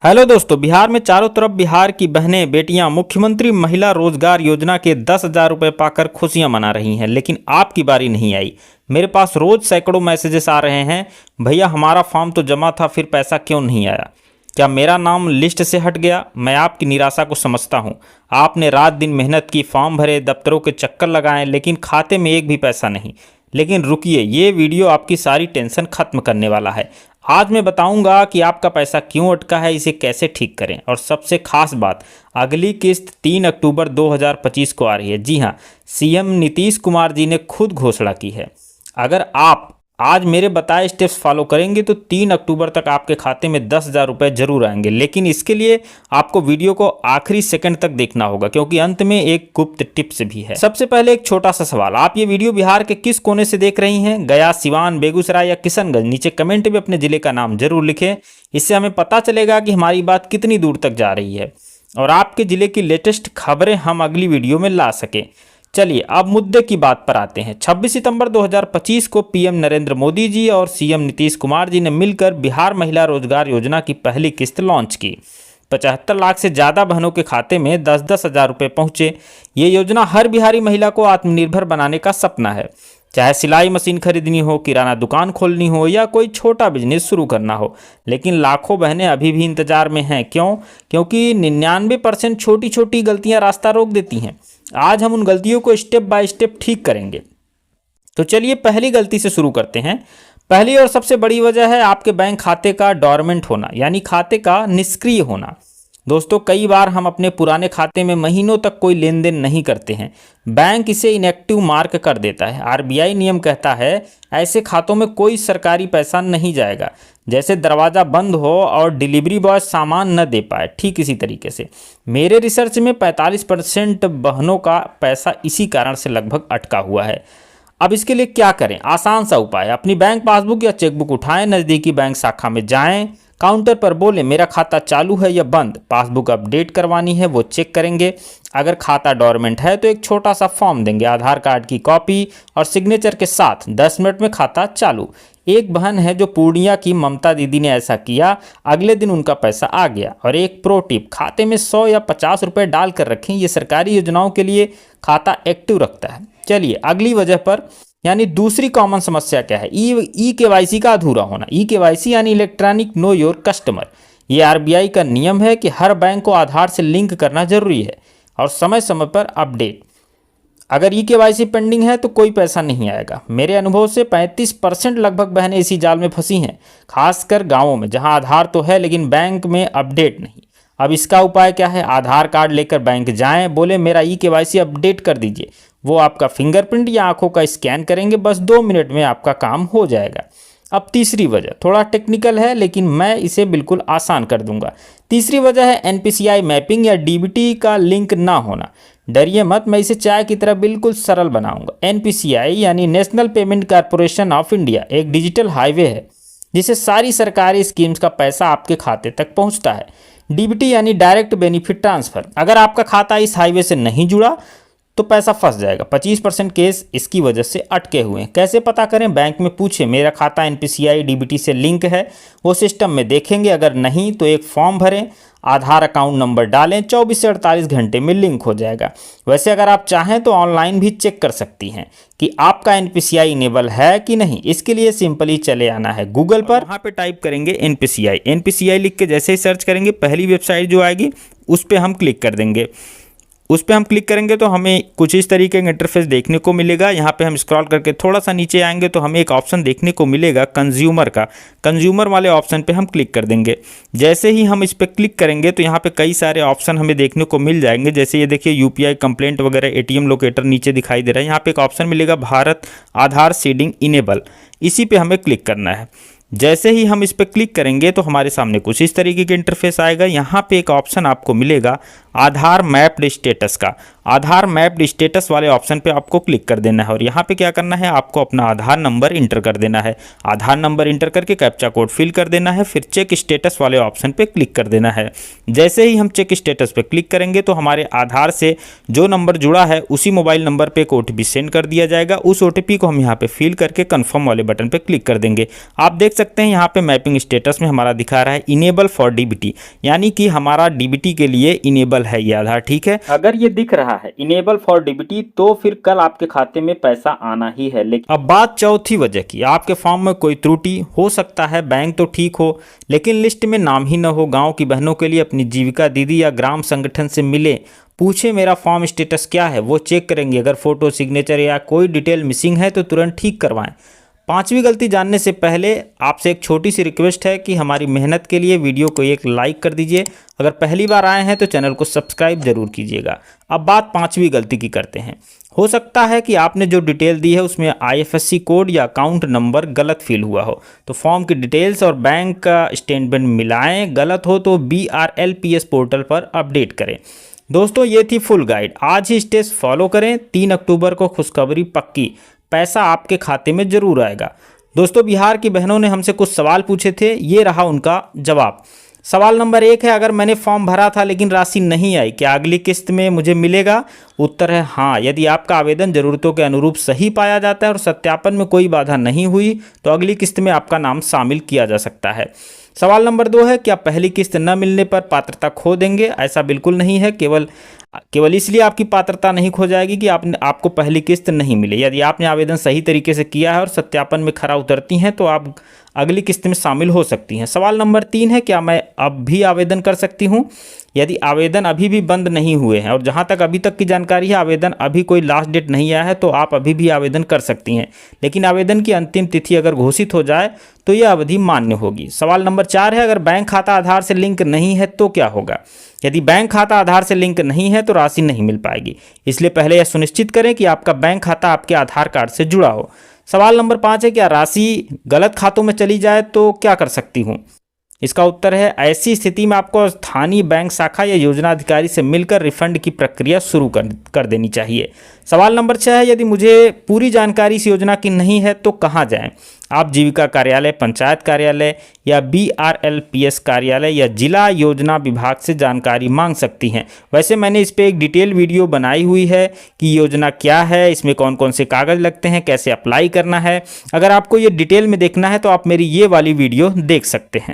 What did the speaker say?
Hello दोस्तों, बिहार में चारों तरफ बिहार की बहनें बेटियां मुख्यमंत्री महिला रोजगार योजना के 10,000 रुपये पाकर खुशियां मना रही हैं, लेकिन आपकी बारी नहीं आई। मेरे पास रोज सैकड़ों मैसेजेस आ रहे हैं, भैया हमारा फॉर्म तो जमा था, फिर पैसा क्यों नहीं आया? क्या मेरा नाम लिस्ट से हट गया? मैं आपकी निराशा को समझता हूं। आपने रात दिन मेहनत की, फॉर्म भरे, दफ्तरों के चक्कर लगाए, लेकिन खाते में एक भी पैसा नहीं। लेकिन रुकिए, ये वीडियो आपकी सारी टेंशन खत्म करने वाला है। आज मैं बताऊंगा कि आपका पैसा क्यों अटका है, इसे कैसे ठीक करें, और सबसे खास बात, अगली किस्त 3 अक्टूबर 2025 को आ रही है। जी हाँ, सीएम नीतीश कुमार जी ने खुद घोषणा की है। अगर आप आज मेरे बताए स्टेप्स फॉलो करेंगे तो 3 अक्टूबर तक आपके खाते में 10,000 रुपये जरूर आएंगे। लेकिन इसके लिए आपको वीडियो को आखिरी सेकंड तक देखना होगा, क्योंकि अंत में एक गुप्त टिप्स भी है। सबसे पहले एक छोटा सा सवाल, आप ये वीडियो बिहार के किस कोने से देख रही हैं? गया, सिवान, बेगूसराय या किशनगंज? नीचे कमेंट में अपने जिले का नाम जरूर लिखें। इससे हमें पता चलेगा कि हमारी बात कितनी दूर तक जा रही है और आपके जिले की लेटेस्ट खबरें हम अगली वीडियो में ला सकें। चलिए अब मुद्दे की बात पर आते हैं। 26 सितंबर 2025 को पीएम नरेंद्र मोदी जी और सीएम नीतीश कुमार जी ने मिलकर बिहार महिला रोजगार योजना की पहली किस्त लॉन्च की। 75 लाख से ज़्यादा बहनों के खाते में 10-10 हज़ार रुपये पहुँचे। ये योजना हर बिहारी महिला को आत्मनिर्भर बनाने का सपना है। चाहे सिलाई मशीन खरीदनी हो, किराना दुकान खोलनी हो या कोई छोटा बिजनेस शुरू करना हो। लेकिन लाखों बहनें अभी भी इंतजार में हैं। क्यों? क्योंकि 99% छोटी छोटी गलतियां रास्ता रोक देती हैं। आज हम उन गलतियों को स्टेप बाय स्टेप ठीक करेंगे। तो चलिए पहली गलती से शुरू करते हैं। पहली और सबसे बड़ी वजह है आपके बैंक खाते का डोरमेंट होना, यानी खाते का निष्क्रिय होना। दोस्तों, कई बार हम अपने पुराने खाते में महीनों तक कोई लेन देन नहीं करते हैं। बैंक इसे इनएक्टिव मार्क कर देता है। आरबीआई नियम कहता है ऐसे खातों में कोई सरकारी पैसा नहीं जाएगा। जैसे दरवाज़ा बंद हो और डिलीवरी बॉय सामान न दे पाए, ठीक इसी तरीके से मेरे रिसर्च में 45% बहनों का पैसा इसी कारण से लगभग अटका हुआ है। अब इसके लिए क्या करें? आसान सा उपाय, अपनी बैंक पासबुक या चेकबुक उठाएं, नज़दीकी बैंक शाखा में जाएं, काउंटर पर बोले मेरा खाता चालू है या बंद, पासबुक अपडेट करवानी है, वो चेक करेंगे। अगर खाता डोरमेंट है तो एक छोटा सा फॉर्म देंगे, आधार कार्ड की कॉपी और सिग्नेचर के साथ। 10 मिनट में खाता चालू। एक बहन है जो पूर्णिया की ममता दीदी ने ऐसा किया, अगले दिन उनका पैसा आ गया। और एक प्रो टिप, खाते में 100 या 50 रुपये डाल कर रखें, ये सरकारी योजनाओं के लिए खाता एक्टिव रखता है। चलिए अगली वजह पर, यानी दूसरी कॉमन समस्या क्या है? ई केवाईसी का अधूरा होना। ई केवाईसी यानी इलेक्ट्रॉनिक नो योर कस्टमर। ये आरबीआई का नियम है कि हर बैंक को आधार से लिंक करना जरूरी है और समय समय पर अपडेट। अगर ई केवाईसी पेंडिंग है तो कोई पैसा नहीं आएगा। मेरे अनुभव से 35% लगभग बहनें इसी जाल में फंसी हैं, खासकर गाँवों में जहाँ आधार तो है लेकिन बैंक में अपडेट नहीं। अब इसका उपाय क्या है? आधार कार्ड लेकर बैंक जाएं, बोले मेरा ई केवाईसी अपडेट कर दीजिए। वो आपका फिंगरप्रिंट या आंखों का स्कैन करेंगे, बस 2 मिनट में आपका काम हो जाएगा। अब तीसरी वजह थोड़ा टेक्निकल है, लेकिन मैं इसे बिल्कुल आसान कर दूंगा। तीसरी वजह है एनपीसीआई मैपिंग या डीबीटी का लिंक ना होना। डरिए मत, मैं इसे चाय की तरह बिल्कुल सरल बनाऊंगा। एनपीसीआई यानी national payment corporation of India एक डिजिटल हाईवे है जिससे सारी सरकारी स्कीम्स का पैसा आपके खाते तक पहुंचता है। डीबीटी यानी डायरेक्ट बेनिफिट ट्रांसफर। अगर आपका खाता इस हाईवे से नहीं जुड़ा तो पैसा फंस जाएगा। 25% केस इसकी वजह से अटके हुए हैं। कैसे पता करें? बैंक में पूछे मेरा खाता एनपीसीआई डीबीटी से लिंक है, वो सिस्टम में देखेंगे। अगर नहीं तो एक फॉर्म भरें, आधार अकाउंट नंबर डालें, 24 से 48 घंटे में लिंक हो जाएगा। वैसे अगर आप चाहें तो ऑनलाइन भी चेक कर सकती हैं कि आपका एनपीसीआई इनेबल है कि नहीं। इसके लिए सिंपली चले आना है गूगल पर, वहाँ पे टाइप करेंगे एनपीसीआई लिख के जैसे ही सर्च करेंगे, पहली वेबसाइट जो आएगी उस पर हम क्लिक कर देंगे। उस पर हम क्लिक करेंगे तो हमें कुछ इस तरीके का इंटरफेस देखने को मिलेगा। यहाँ पे हम स्क्रॉल करके थोड़ा सा नीचे आएंगे तो हमें एक ऑप्शन देखने को मिलेगा कंज्यूमर का। कंज्यूमर वाले ऑप्शन पे हम क्लिक कर देंगे। जैसे ही हम इस पर क्लिक करेंगे तो यहाँ पे कई सारे ऑप्शन हमें देखने को मिल जाएंगे। जैसे ये देखिए यूपीआई कंप्लेंट वगैरह, एटीएम लोकेटर नीचे दिखाई दे रहा है। यहाँ पे एक ऑप्शन मिलेगा भारत आधार सीडिंग इनेबल, इसी पे हमें क्लिक करना है। जैसे ही हम इस पर क्लिक करेंगे तो हमारे सामने कुछ इस तरीके के इंटरफेस आएगा। यहाँ पे एक ऑप्शन आपको मिलेगा आधार मैप्ड स्टेटस का। आधार मैप्ड स्टेटस वाले ऑप्शन पे आपको क्लिक कर देना है और यहाँ पे क्या करना है, आपको अपना आधार नंबर इंटर कर देना है। आधार नंबर इंटर करके कैप्चा कोड फिल कर देना है, फिर चेक स्टेटस वाले ऑप्शन पे क्लिक कर देना है। जैसे ही हम चेक स्टेटस पे क्लिक करेंगे तो हमारे आधार से जो नंबर जुड़ा है उसी मोबाइल नंबर पे एक OTP सेंड कर दिया जाएगा। उस OTP को हम यहाँ पे फिल करके कन्फर्म वाले बटन पे क्लिक कर देंगे। आप देख सकते हैं यहाँ पे मैपिंग स्टेटस में हमारा दिखा रहा है इनेबल फॉर DBT, यानी कि हमारा DBT के लिए इनेबल है ये आधार। ठीक है, अगर ये दिख रहा है इनेबल फॉर DBT तो फिर कल आपके खाते में पैसा आना ही है। लेकिन अब बात चौथी वजह की, आपके फॉर्म में कोई त्रुटि हो सकता है, बैंक तो ठीक हो लेकिन लिस्ट में नाम ही न हो। गांव की बहनों के लिए अपनी जीविका दीदी या ग्राम संगठन से मिले, पूछे मेरा फॉर्म स्टेटस क्या है, वो चेक करेंगे। अगर फोटो, सिग्नेचर या कोई डिटेल मिसिंग है तो तुरंत ठीक करवाएं। पांचवी गलती जानने से पहले आपसे एक छोटी सी रिक्वेस्ट है कि हमारी मेहनत के लिए वीडियो को एक लाइक कर दीजिए। अगर पहली बार आए हैं तो चैनल को सब्सक्राइब जरूर कीजिएगा। अब बात पांचवी गलती की करते हैं। हो सकता है कि आपने जो डिटेल दी है उसमें IFSC कोड या अकाउंट नंबर गलत फिल हुआ हो, तो फॉर्म की डिटेल्स और बैंक का स्टेटमेंट मिलाएं। गलत हो तो BRLPS पोर्टल पर अपडेट करें। दोस्तों ये थी फुल गाइड, आज ही स्टेप्स फॉलो करें। 3 अक्टूबर को खुशखबरी पक्की, पैसा आपके खाते में जरूर आएगा। दोस्तों बिहार की बहनों ने हमसे कुछ सवाल पूछे थे, ये रहा उनका जवाब। सवाल नंबर 1 है, अगर मैंने फॉर्म भरा था लेकिन राशि नहीं आई, क्या अगली किस्त में मुझे मिलेगा? उत्तर है हाँ। यदि आपका आवेदन जरूरतों के अनुरूप सही पाया जाता है और सत्यापन में कोई बाधा नहीं हुई तो अगली किस्त में आपका नाम शामिल किया जा सकता है। सवाल नंबर 2 है, क्या पहली किस्त न मिलने पर पात्रता खो देंगे? ऐसा बिल्कुल नहीं है, केवल इसलिए आपकी पात्रता नहीं खो जाएगी कि आपको पहली किस्त नहीं मिली। यदि आपने आवेदन सही तरीके से किया है और सत्यापन में खरा उतरती हैं तो आप अगली किस्त में शामिल हो सकती हैं। सवाल नंबर 3 है, क्या मैं अब भी आवेदन कर सकती हूँ? यदि आवेदन अभी भी बंद नहीं हुए हैं और जहाँ तक अभी तक की जानकारी है आवेदन अभी कोई लास्ट डेट नहीं आया है तो आप अभी भी आवेदन कर सकती हैं, लेकिन आवेदन की अंतिम तिथि अगर घोषित हो जाए तो यह अवधि मान्य होगी। सवाल नंबर 4 है, अगर बैंक खाता आधार से लिंक नहीं है तो क्या होगा? यदि बैंक खाता आधार से लिंक नहीं है तो राशि नहीं मिल पाएगी, इसलिए पहले यह सुनिश्चित करें कि आपका बैंक खाता आपके आधार कार्ड से जुड़ा हो। सवाल नंबर 5 है, क्या राशि गलत खातों में चली जाए तो क्या कर सकती हूँ? इसका उत्तर है ऐसी स्थिति में आपको स्थानीय बैंक शाखा या योजना अधिकारी से मिलकर रिफंड की प्रक्रिया शुरू कर देनी चाहिए। सवाल नंबर 6 है, यदि मुझे पूरी जानकारी इस योजना की नहीं है तो कहाँ जाएं? आप जीविका कार्यालय, पंचायत कार्यालय या BRLPS कार्यालय या जिला योजना विभाग से जानकारी मांग सकती हैं। वैसे मैंने इस पर एक डिटेल वीडियो बनाई हुई है कि योजना क्या है, इसमें कौन कौन से कागज़ लगते हैं, कैसे अप्लाई करना है। अगर आपको ये डिटेल में देखना है तो आप मेरी ये वाली वीडियो देख सकते हैं।